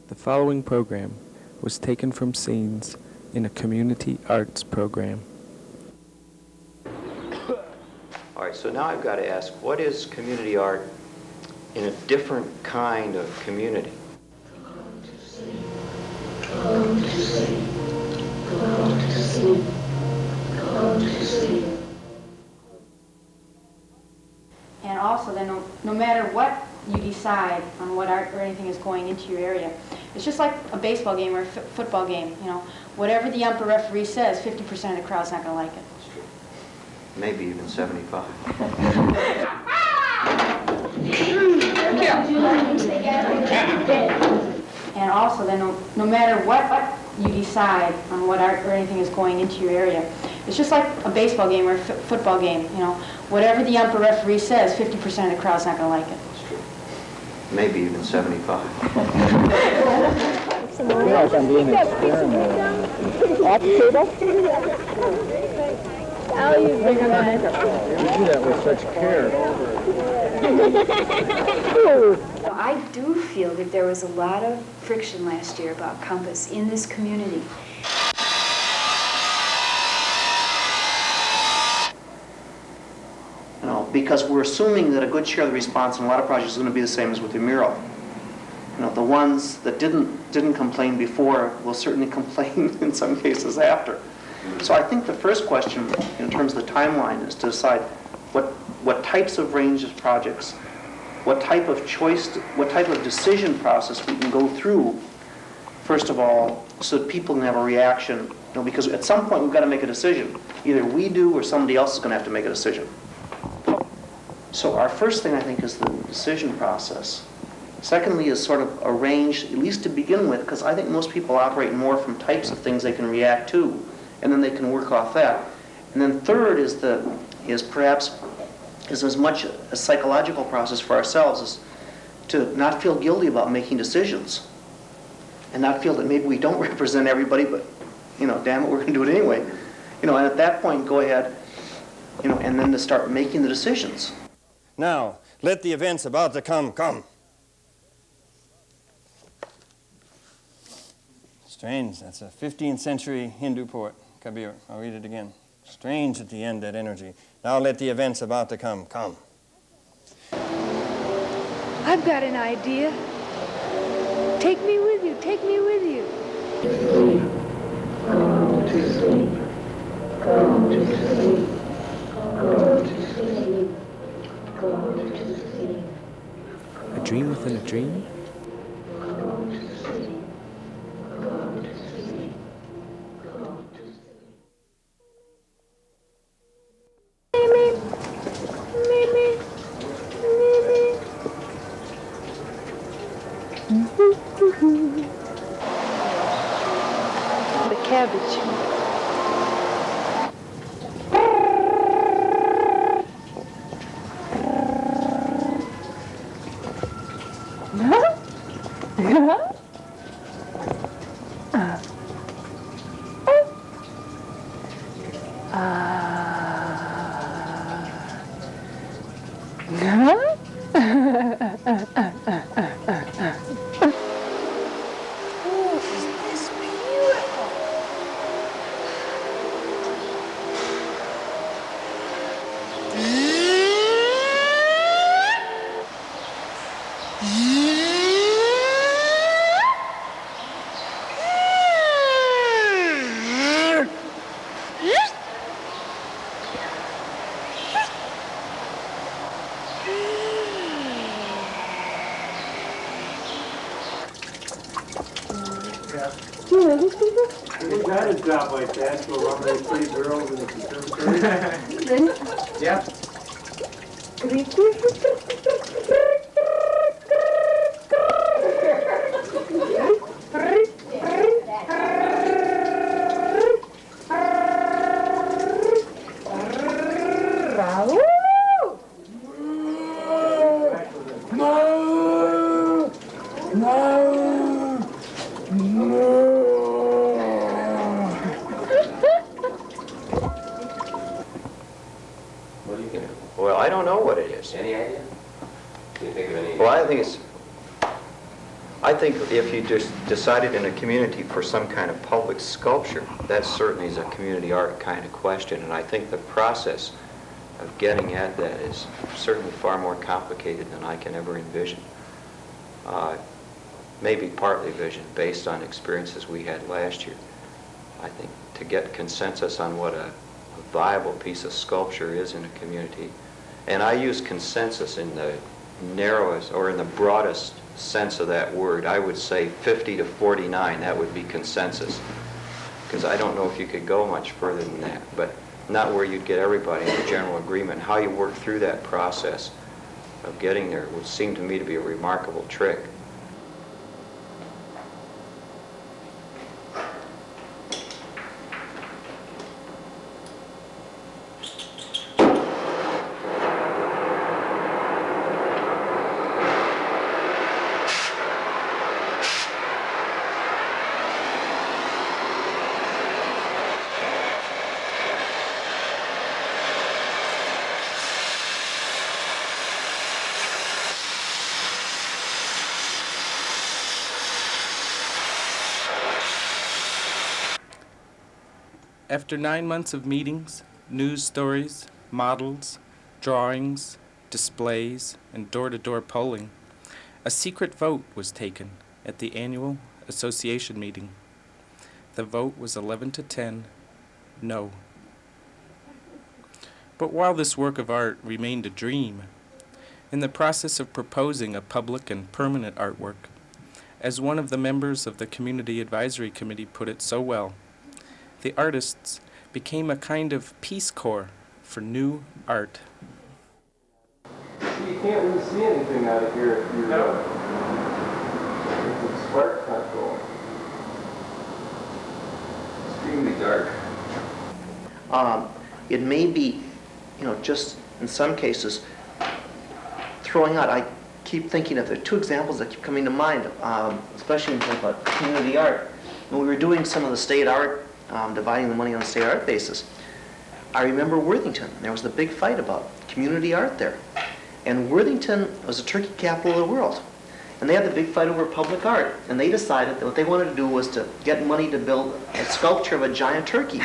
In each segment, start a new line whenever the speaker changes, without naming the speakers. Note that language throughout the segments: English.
The following program was taken from scenes in a community arts program.
All right, so now I've got to ask, what is community art in a different kind of community?
Go to sleep, go to sleep, go to sleep.
And also then no matter what you decide on what art or anything is going into your area, it's just like a baseball game or a football game, you know. Whatever the ump or referee says, 50% of the crowd's not going to like it.
That's true. Maybe even 75.
And also then no matter what you decide on what art or anything is going into your area, it's just like a baseball game or a football game, you know. Whatever the ump or referee says, 50% of the crowd's not going to like it.
That's true. Maybe even 75.
I feel like I'm being experimented on. Off the table?
Oh, you big one.
You do that with such care.
I do feel that there was a lot of friction last year about COMPAS in this community.
You know, because we're assuming that a good share of the response in a lot of projects is going to be the same as with the mural. You know, the ones that didn't complain before will certainly complain in some cases after. So I think the first question in terms of the timeline is to decide what types of range of projects, what type of choice, what type of decision process we can go through, first of all, so that people can have a reaction. You know, because at some point we've got to make a decision. Either we do or somebody else is going to have to make a decision. So our first thing, I think, is the decision process. Secondly is sort of arrange, at least to begin with, because I think most people operate more from types of things they can react to, and then they can work off that. And then third is perhaps as much a psychological process for ourselves as to not feel guilty about making decisions, and not feel that maybe we don't represent everybody, but you know, damn it, we're going to do it anyway. You know, and at that point, go ahead, you know, and then to start making the decisions.
Now, let the events about to come. Strange, that's a 15th century Hindu poet, Kabir. I'll read it again. Strange at the end, that energy. Now let the events about to come.
I've got an idea. Take me with you, take me with you.
Sleep, go to sleep, go to sleep, go to sleep, go to sleep.
A dream within a dream?
Go to sleep, go to sleep, go to sleep.
The cabbage.
We got a job like that for one of the pretty girls in the conservatory. Yeah.
Well, I don't know what it is.
Any idea? Can you think of any?
Well, I think if you just decided in a community for some kind of public sculpture, that certainly is a community art kind of question, and I think the process of getting at that is certainly far more complicated than I can ever envision. Maybe partly vision based on experiences we had last year. I think to get consensus on what a viable piece of sculpture is in a community, and I use consensus in the narrowest or in the broadest sense of that word. I would say 50 to 49, that would be consensus, because I don't know if you could go much further than that, but not where you'd get everybody in a general agreement. How you work through that process of getting there would seem to me to be a remarkable trick.
After 9 months of meetings, news stories, models, drawings, displays, and door-to-door polling, a secret vote was taken at the annual association meeting. The vote was 11 to 10, no. But while this work of art remained a dream, in the process of proposing a public and permanent artwork, as one of the members of the Community Advisory Committee put it so well, the artists became a kind of Peace Corps for new art.
You can't really see anything out of here if you it's spark control. Extremely dark.
It may be, just in some cases, throwing out. I keep thinking of, there are two examples that keep coming to mind, especially when you think about community art. When we were doing some of the state art, dividing the money on a state art basis, I remember Worthington. There was the big fight about community art there. And Worthington was the turkey capital of the world. And they had the big fight over public art. And they decided that what they wanted to do was to get money to build a sculpture of a giant turkey,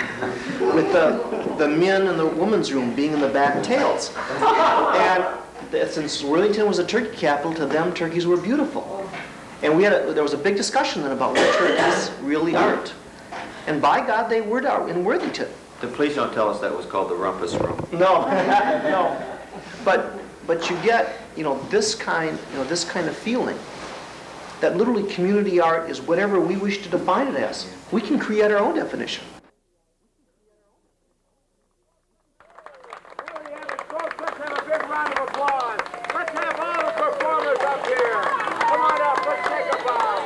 with the men in the women's room being in the back tails. And since Worthington was a turkey capital, to them turkeys were beautiful. And there was a big discussion then about what turkeys really aren't. And by God, they were in Worthington.
Please don't tell us that was called the rumpus room.
No, no. But you get, this kind of feeling that literally community art is whatever we wish to define it as. We can create our own definition.
Let's have a big round of applause. Let's have all the performers up here. Come on up, let's take a bow.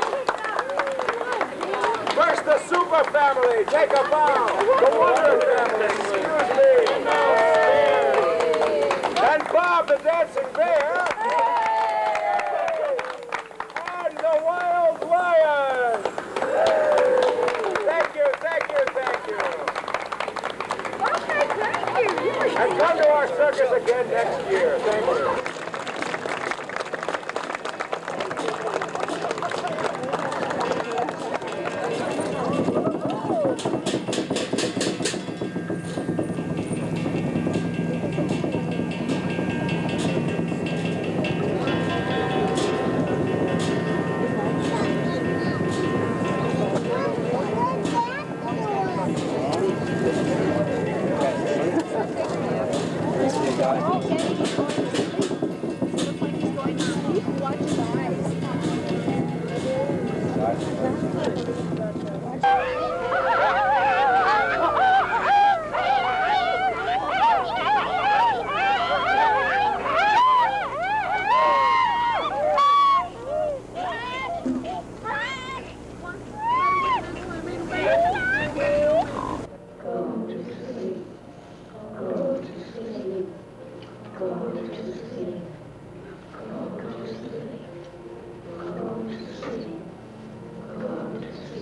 First, the super family, take a bow. The Wonder family, excuse me. And Bob, the dancing bear. And the wild lion. Thank you, thank you, thank you.
Okay, thank you.
And come to our circus again next year. Thank you.
Go to sleep.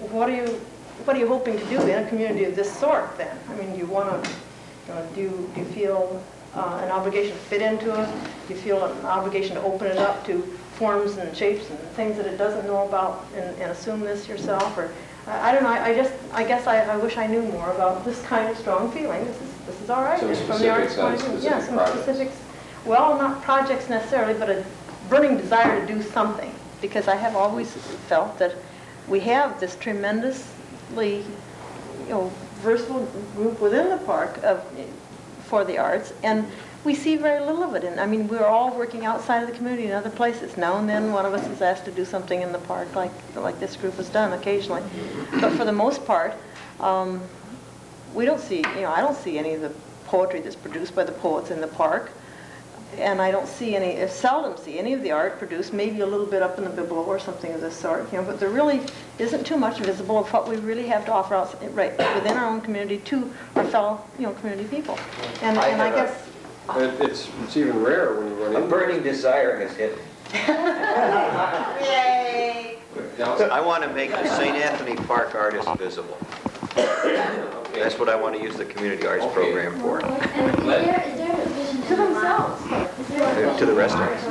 what are you hoping to do in a community of this sort then? I mean, do you want to, do you feel an obligation to fit into it? Do you feel an obligation to open it up to forms and shapes and things that it doesn't know about and assume this yourself? Or I don't know. I guess I wish I knew more about this kind of strong feeling. This is all right.
Some
It's from the artist's point of view. Yeah, some specifics. Well, not projects necessarily, but a burning desire to do something. Because I have always felt that we have this tremendously, versatile group within the park for the arts, and we see very little of it. And I mean, we're all working outside of the community in other places. Now and then, one of us is asked to do something in the park, like this group has done occasionally. But for the most part, we don't see. I don't see any of the poetry that's produced by the poets in the park. And I don't see seldom see any of the art produced, maybe a little bit up in the bibelot or something of this sort, but there really isn't too much visible of what we really have to offer right within our own community to our fellow, community people. And I guess...
It's even rarer when you run into
A burning desire has hit me.
Yay!
I want to make the St. Anthony Park artists visible. That's what I want to use the community arts program for.
And is there a vision
To themselves.
To the rest of us.